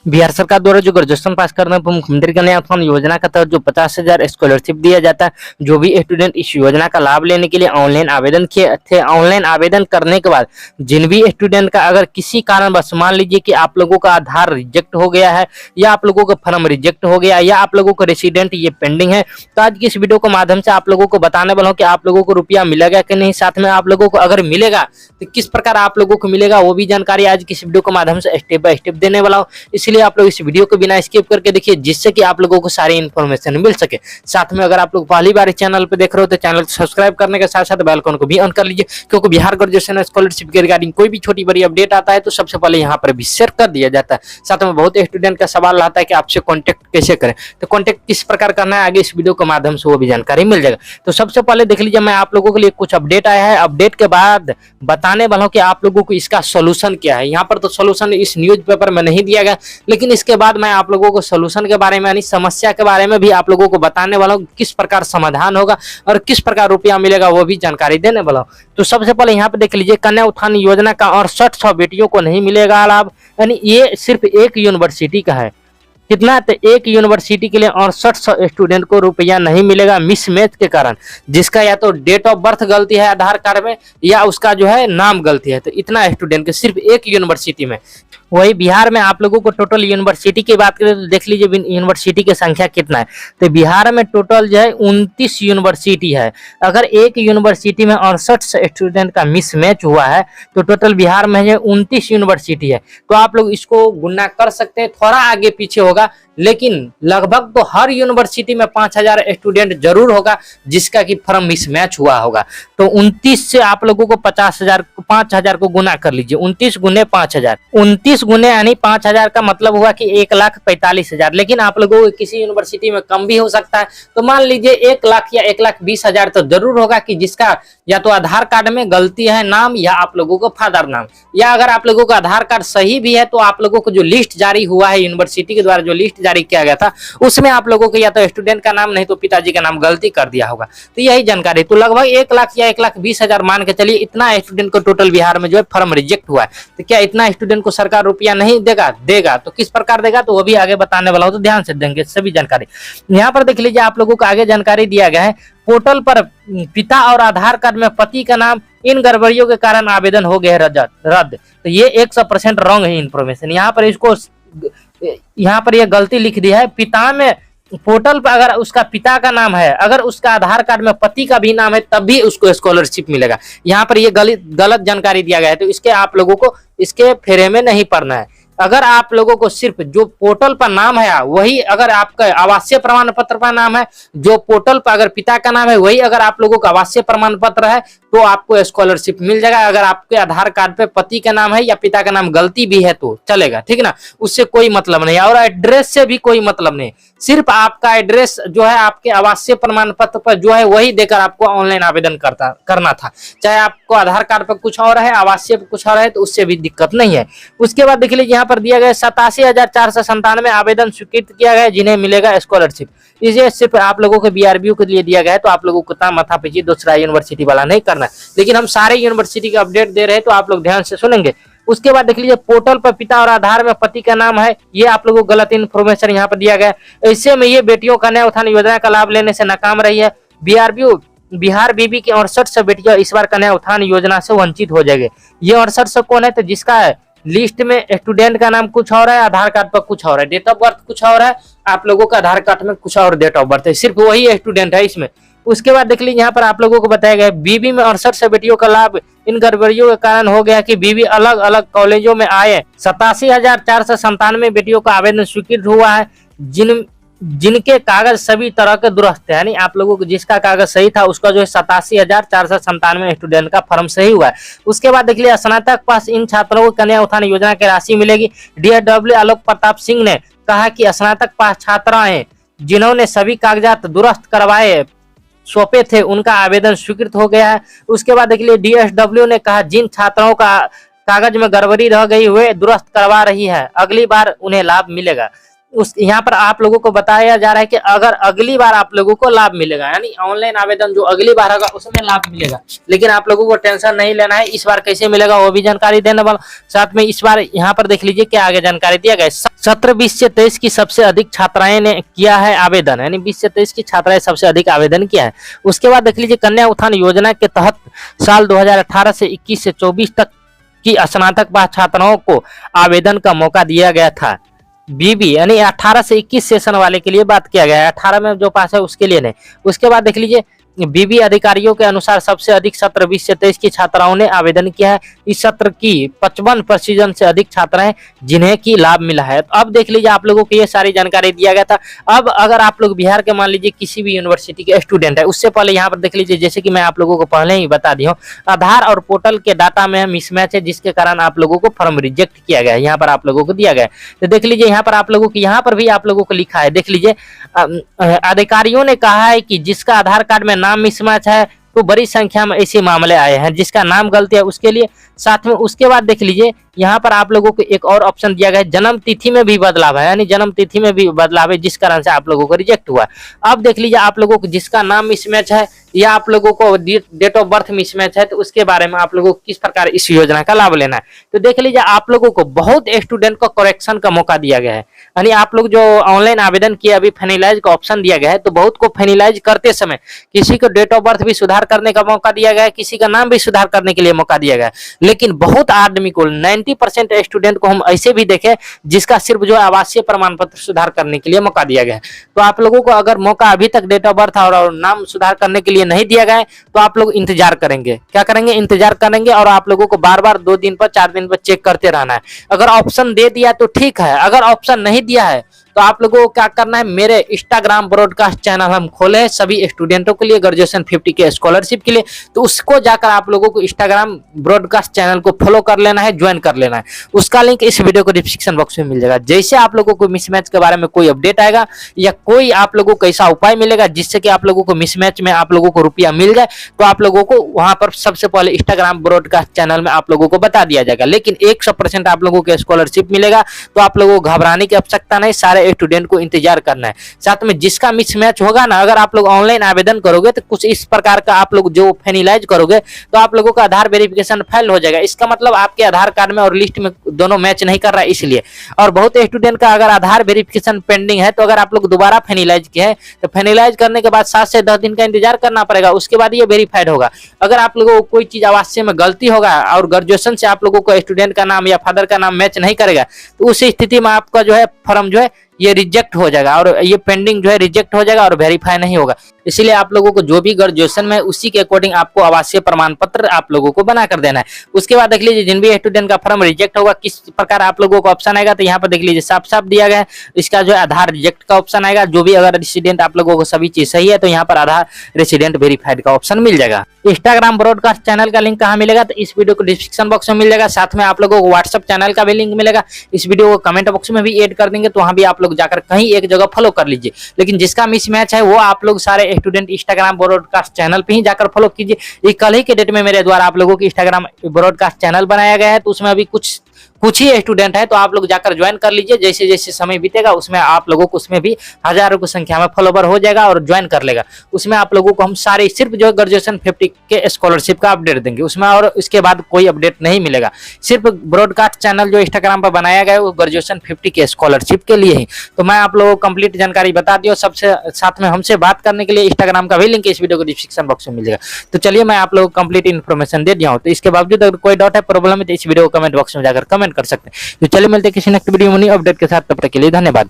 बिहार सरकार द्वारा जो ग्रेजुएशन पास करने पर मुख्यमंत्री कन्या उत्थान योजना के तहत जो 50,000 स्कॉलरशिप दिया जाता है, जो भी स्टूडेंट इस योजना का लाभ लेने के लिए ऑनलाइन आवेदन किए थे, ऑनलाइन आवेदन करने के बाद जिन भी स्टूडेंट का अगर किसी कारणवश मान लीजिए कि आप लोगों का आधार रिजेक्ट हो गया है या आप लोगों का फॉर्म रिजेक्ट हो गया या आप लोगों का रेसिडेंट ये पेंडिंग है, तो आज की इस वीडियो के माध्यम से आप लोगों को बताने वाला हूँ कि आप लोगों को रुपया मिलेगा कि नहीं, साथ में आप लोगों को अगर मिलेगा तो किस प्रकार आप लोगों को मिलेगा वो भी जानकारी आज की इस वीडियो के माध्यम से स्टेप बाय स्टेप देने वाला हूँ। इसलिए आप लोग इस वीडियो को बिना स्किप करके देखिए, जिससे कि आप लोगों को सारी इन्फॉर्मेशन मिल सके। साथ में अगर आप लोग पहली बार इस चैनल पर देख रहे हो तो चैनल को सब्सक्राइब करने के साथ साथ बेल आइकन को भी ऑन कर लीजिए, क्योंकि बिहार ग्रेजुएशन स्कॉलरशिप के रिगार्डिंग कोई भी छोटी बड़ी अपडेट आता है तो सबसे पहले यहाँ पर भी शेयर कर दिया जाता है। साथ में बहुत स्टूडेंट का सवाल रहता है कि आपसे कॉन्टेक्ट कैसे करें, तो कॉन्टेक्ट किस प्रकार करना है आगे इस वीडियो के माध्यम से वो भी जानकारी मिल जाएगा। तो सबसे पहले देख लीजिए, मैं आप लोगों के लिए कुछ अपडेट आया है, अपडेट के बाद बताने वाला हूँ कि आप लोगों को इसका सोल्यूशन क्या है। यहाँ पर तो सोल्यूशन इस न्यूज पेपर में नहीं दिया गया, लेकिन इसके बाद मैं आप लोगों को सोल्यूशन के बारे में यानी समस्या के बारे में भी आप लोगों को बताने वाला हूँ, किस प्रकार समाधान होगा और किस प्रकार रुपया मिलेगा वो भी जानकारी देने वाला हूँ। तो सबसे पहले यहाँ पे देख लीजिए, कन्या उत्थान योजना का 6800 बेटियों को नहीं मिलेगा लाभ, यानी ये सिर्फ एक यूनिवर्सिटी का है। कितना? तो एक यूनिवर्सिटी के लिए 6800 स्टूडेंट को रुपया नहीं मिलेगा मिसमैच के कारण, जिसका या तो डेट ऑफ बर्थ गलती है आधार कार्ड में या उसका जो है नाम गलती है। तो इतना स्टूडेंट के सिर्फ एक यूनिवर्सिटी में। वही बिहार में आप लोगों को टोटल यूनिवर्सिटी की बात करें तो देख लीजिए यूनिवर्सिटी की संख्या कितना है। तो बिहार में टोटल जो है 29 यूनिवर्सिटी है। अगर एक यूनिवर्सिटी में 68 स्टूडेंट का मिसमैच हुआ है तो टोटल बिहार में जो 29 यूनिवर्सिटी है। तो आप लोग इसको गुणा कर सकते हैं, थोड़ा आगे पीछे होगा लेकिन लगभग तो हर यूनिवर्सिटी में 5000 स्टूडेंट जरूर होगा जिसका कि फॉर्म मिसमैच हुआ होगा। तो 29 से आप लोगों को 5000 को गुना कर लीजिए, 29 गुने 5000, 29 गुने यानी 5000 का मतलब हुआ कि 1,45,000। लेकिन आप लोगों को किसी यूनिवर्सिटी में कम भी हो सकता है, तो मान लीजिए 1 लाख या 1,20,000 तो जरूर होगा कि जिसका या तो आधार कार्ड में गलती है नाम या आप लोगों को फादर नाम, या अगर आप लोगों का आधार कार्ड सही भी है तो आप लोगों को जो लिस्ट जारी हुआ है यूनिवर्सिटी के द्वारा, जो लिस्ट जारी किया गया था उसमें आप लोगों को या तो स्टूडेंट का नाम नहीं तो पिताजी का नाम गलती कर दिया होगा। तो यही जानकारी, तो लगभग 1 लाख या 1,20,000 मान के चलिए इतना स्टूडेंट को टोटल बिहार में जो है फॉर्म रिजेक्ट हुआ है। तो क्या इतना स्टूडेंट को सरकार रुपया नहीं देगा? देगा। तो किस प्रकार देगा तो वो भी आगे बताने वाला हूं, तो ध्यान से देंगे सभी जानकारी। यहाँ पर देख लीजिए, आप लोगों को आगे जानकारी दिया गया है, पोर्टल पर पिता और आधार कार्ड में पति का नाम इन गड़बड़ियों के कारण आवेदन हो गए रद्द। तो ये 100% रॉन्ग है इन्फॉर्मेशन। यहाँ पर इसको यहाँ पर यह गलती लिख दी है, पिता में पोर्टल पर अगर उसका पिता का नाम है, अगर उसका आधार कार्ड में पति का भी नाम है तब भी उसको स्कॉलरशिप मिलेगा। यहाँ पर ये गलत जानकारी दिया गया है, तो इसके आप लोगों को इसके फेरे में नहीं पड़ना है। अगर आप लोगों को सिर्फ जो पोर्टल पर नाम है वही, अगर आपका आवासीय प्रमाण पत्र पर नाम है, जो पोर्टल पर अगर पिता का नाम है वही अगर आप लोगों का आवासीय प्रमाण पत्र है तो आपको स्कॉलरशिप मिल जाएगा। अगर आपके आधार कार्ड पे पति का नाम है या पिता का नाम गलती भी है तो चलेगा, ठीक ना, उससे कोई मतलब नहीं। और एड्रेस से भी कोई मतलब नहीं, सिर्फ आपका एड्रेस जो है आपके आवासीय प्रमाण पत्र पर जो है वही देकर आपको ऑनलाइन आवेदन करना था। चाहे आपको आधार कार्ड पर कुछ और है, आवासीय पर कुछ और है, तो उससे भी दिक्कत नहीं है। उसके बाद देख लीजिए, यहाँ पर दिया गया 87,497 आवेदन स्वीकृत किया गया जिन्हें मिलेगा स्कॉलरशिप। इसे सिर्फ आप लोगों के बीआरबीयू के लिए दिया गया है, तो आप लोगों को इतना माथा पीछी दूसरा यूनिवर्सिटी वाला नहीं करना है। लेकिन हम सारे यूनिवर्सिटी के अपडेट दे रहे हैं तो आप लोग ध्यान से सुनेंगे। उसके बाद देख लीजिए, पोर्टल पर पिता और आधार में पति का नाम है, ये आप लोगों को गलत इन्फॉर्मेशन यहाँ पर दिया गया है। ऐसे में ये बेटियों कन्या उत्थान योजना का लाभ लेने से नाकाम रही है। बीआरबीयू बिहार बीबी की 6800 बेटियां इस बार कन्या उत्थान योजना से वंचित हो जाएंगे। ये 6800 कौन है? तो जिसका है लिस्ट में स्टूडेंट का नाम कुछ और है, आधार कार्ड पर कुछ और है, डेट ऑफ बर्थ कुछ और है, आप लोगों का आधार कार्ड में कुछ और डेट ऑफ बर्थ है, सिर्फ वही स्टूडेंट है इसमें। उसके बाद देख लीजिए, यहाँ पर आप लोगों को बताया गया बीबी में 68 बेटियों का लाभ इन गड़बड़ियों के कारण हो गया कि बीबी अलग अलग कॉलेजों में आए। 87,497 बेटियों का आवेदन स्वीकृत हुआ है जिनके कागज सभी तरह के दुरुस्त है, यानी आप लोगों को जिसका कागज सही था उसका जो है 87,497 स्टूडेंट का फॉर्म सही हुआ है। उसके बाद देख लिया, स्नातक पास इन छात्रों को कन्या उत्थान योजना की राशि मिलेगी। DSW आलोक प्रताप सिंह ने कहा कि स्नातक पास छात्राएं जिन्होंने सभी कागजात दुरुस्त करवाए सौंपे थे उनका आवेदन स्वीकृत हो गया है। उसके बाद देख लिया, DSW ने कहा जिन छात्राओं का कागज में गड़बड़ी रह गई वे दुरुस्त करवा रही है, अगली बार उन्हें लाभ मिलेगा। उस यहाँ पर आप लोगों को बताया जा रहा है कि अगर अगली बार आप लोगों को लाभ मिलेगा, यानी ऑनलाइन आवेदन जो अगली बार होगा उसमें लाभ मिलेगा, लेकिन आप लोगों को टेंशन नहीं लेना है, इस बार कैसे मिलेगा वो भी जानकारी देने वाला। साथ में इस बार यहाँ पर देख लीजिए क्या आगे जानकारी दिया गया है। सत्र 20 से 23 की सबसे अधिक छात्राएं ने किया है आवेदन, यानी 20 से 23 की छात्राएं सबसे अधिक आवेदन किया है। उसके बाद देख लीजिए कन्या उत्थान योजना के तहत साल 2018 से 21 से 24 तक की स्नातक पास छात्राओं को आवेदन का मौका दिया गया था। बीबी यानी 18 से 21 सेशन वाले के लिए बात किया गया है, 18 में जो पास है उसके लिए नहीं। उसके बाद देख लीजिए बीबी अधिकारियों के अनुसार सबसे अधिक सत्र 20 से 23 की छात्राओं ने आवेदन किया है। इस सत्र की 55% से अधिक छात्राएं जिन्हें की लाभ मिला है। तो अब देख लीजिए आप लोगों को ये सारी जानकारी दिया गया था। अब अगर आप लोग बिहार के मान लीजिए किसी भी यूनिवर्सिटी के स्टूडेंट है, उससे पहले यहाँ पर देख लीजिए जैसे कि मैं आप लोगों को पहले ही बता दी हूँ, आधार और पोर्टल के डाटा में मिसमैच है, जिसके कारण आप लोगों को फॉर्म रिजेक्ट किया गया है, यहाँ पर आप लोगों को दिया गया है। तो देख लीजिए यहाँ पर आप लोगों को यहाँ पर भी आप लोगों को लिखा है, देख लीजिए अधिकारियों ने कहा है कि जिसका आधार कार्ड में नाम मिसमैच है तो बड़ी संख्या में ऐसे मामले आए हैं, जिसका नाम गलती है उसके लिए। साथ में उसके बाद देख लीजिए यहाँ पर आप लोगों को एक और ऑप्शन दिया गया है, जन्म तिथि में भी बदलाव है, यानी जन्म तिथि में भी बदलाव है, जिस कारण से आप लोगों को रिजेक्ट हुआ। अब देख लीजिए आप लोगों को जिसका नाम मिसमैच है या आप लोगों को डेट ऑफ बर्थ मिसमैच है, तो उसके बारे में आप लोगों को किस प्रकार इस योजना का लाभ लेना है। तो देख लीजिए आप लोगों को बहुत स्टूडेंट को करेक्शन का मौका दिया गया है, यानी आप लोग जो ऑनलाइन आवेदन किया अभी फाइनलाइज का ऑप्शन दिया गया है, तो बहुत को फाइनलाइज करते समय किसी को डेट ऑफ बर्थ भी सुधार करने का मौका दिया गया है, किसी का नाम भी सुधार करने के लिए मौका दिया गया है। लेकिन बहुत आदमी को 90% स्टूडेंट को हम ऐसे भी देखे जिसका सिर्फ जो आवासीय प्रमाण पत्र सुधार करने के लिए मौका दिया गया है। तो आप लोगों को अगर मौका अभी तक डेट ऑफ बर्थ और नाम सुधार करने के लिए नहीं दिया गया है, तो आप लोग इंतजार करेंगे। क्या करेंगे? इंतजार करेंगे, और आप लोगों को बार बार 2 दिन पर 4 दिन पर चेक करते रहना है। अगर ऑप्शन दे दिया तो ठीक है, अगर ऑप्शन नहीं दिया है तो आप लोगों को क्या करना है, मेरे इंस्टाग्राम ब्रॉडकास्ट चैनल हम खोले हैं सभी स्टूडेंटों के लिए, ग्रेजुएशन 50 के स्कॉलरशिप के लिए। तो उसको जाकर आप लोगों को इंस्टाग्राम ब्रॉडकास्ट चैनल को फॉलो कर लेना है, ज्वाइन कर लेना है। उसका लिंक इस वीडियो को डिस्क्रिप्शन बॉक्स में मिल जाएगा। जैसे आप लोगों को मिसमैच के बारे में कोई अपडेट आएगा या कोई आप लोगों को ऐसा उपाय मिलेगा जिससे कि आप लोगों को मिसमैच में आप लोगों को रुपया मिल जाए, तो आप लोगों को वहां पर सबसे पहले इंस्टाग्राम ब्रॉडकास्ट चैनल में आप लोगों को बता दिया जाएगा। लेकिन 100% आप लोगों को स्कॉलरशिप मिलेगा, तो आप लोगों को घबराने की आवश्यकता नहीं, सारे स्टूडेंट को इंतजार करना है। साथ में जिसका मिसमैच होगा ना, अगर आप लोग ऑनलाइन आवेदन करोगे तो कुछ इस प्रकार का आप लोग जो फाइनलाइज करोगे तो आप लोगों का आधार वेरिफिकेशन फेल हो जाएगा। इसका मतलब आपके आधार कार्ड में और लिस्ट में दोनों मैच नहीं कर रहा है, इसलिए। और बहुत स्टूडेंट का अगर आधार वेरिफिकेशन पेंडिंग है, तो अगर आप लोग दोबारा फाइनलाइज किए हैं तो फाइनलाइज करने के बाद 7 से 10 दिन का इंतजार करना पड़ेगा, उसके बाद ये वेरीफाइड होगा। अगर आप लोगों को कोई चीज आवासीय में गलती होगा और ग्रेजुएशन से आप लोगों को स्टूडेंट का नाम या फादर का नाम मैच नहीं करेगा, तो उस स्थिति में आपका जो है फॉर्म जो है ये रिजेक्ट हो जाएगा, और ये पेंडिंग जो है रिजेक्ट हो जाएगा और वेरीफाई नहीं होगा। इसलिए आप लोगों को जो भी ग्रेजुएशन में उसी के अकॉर्डिंग आपको आवासीय प्रमाण पत्र आप लोगों को बना कर देना है। उसके बाद देख लीजिए जिन भी स्टूडेंट का फॉर्म रिजेक्ट होगा किस प्रकार आप लोगों को ऑप्शन आएगा, तो यहाँ पर देख लीजिए साफ साफ दिया गया है। इसका जो है आधार रिजेक्ट का ऑप्शन आएगा, जो भी अगर रेसिडेंट आप लोगों को सभी चीज सही है तो यहाँ पर आधार रेसिडेंट वेरीफाइड का ऑप्शन मिल जाएगा। इंस्टाग्राम ब्रॉडकास्ट चैनल का लिंक कहाँ मिलेगा, तो इस वीडियो को डिस्क्रिप्शन बॉक्स में मिल जाएगा। साथ में आप लोगों को व्हाट्सएप चैनल का भी लिंक मिलेगा, इस वीडियो को कमेंट बॉक्स में भी ऐड कर देंगे, तो वहां भी आप लोग जाकर कहीं एक जगह फॉलो कर लीजिए। लेकिन जिसका मिसमैच है वो आप लोग सारे स्टूडेंट इंस्टाग्राम ब्रॉडकास्ट चैनल पे ही जाकर फॉलो कीजिए। ये कल ही के डेट में मेरे द्वारा आप लोगों की इंस्टाग्राम ब्रॉडकास्ट चैनल बनाया गया है, तो उसमें अभी कुछ ही स्टूडेंट है, तो आप लोग जाकर ज्वाइन कर लीजिए। जैसे जैसे समय बीतेगा उसमें आप लोगों को उसमें भी हजारों की संख्या में फॉलोवर हो जाएगा और ज्वाइन कर लेगा। उसमें आप लोगों को हम सारे सिर्फ जो ग्रेजुएशन 50 के स्कॉलरशिप का अपडेट देंगे, उसमें और इसके बाद कोई अपडेट नहीं मिलेगा। सिर्फ ब्रॉडकास्ट चैनल जो इंस्टाग्राम पर बनाया गया है वो ग्रेजुएशन 50 के स्कॉलरशिप के लिए ही। तो मैं आप लोगों को कंप्लीट जानकारी बता दी, सबसे साथ में हमसे बात करने के लिए इंस्टाग्राम का भी लिंक इस वीडियो को डिस्क्रिप्शन बॉक्स में मिल जाएगा। तो चलिए मैं आप लोगों को कंप्लीट इन्फॉर्मेशन दे दिया हूँ। तो इसके बावजूद अगर कोई डाउट है, प्रॉब्लम है, तो इस वीडियो को कमेंट बॉक्स में जाकर कमेंट कर सकते हैं। तो चलिए मिलते हैं किसी नेक्स्ट वीडियो में न्यू अपडेट के साथ, तब तक के लिए धन्यवाद।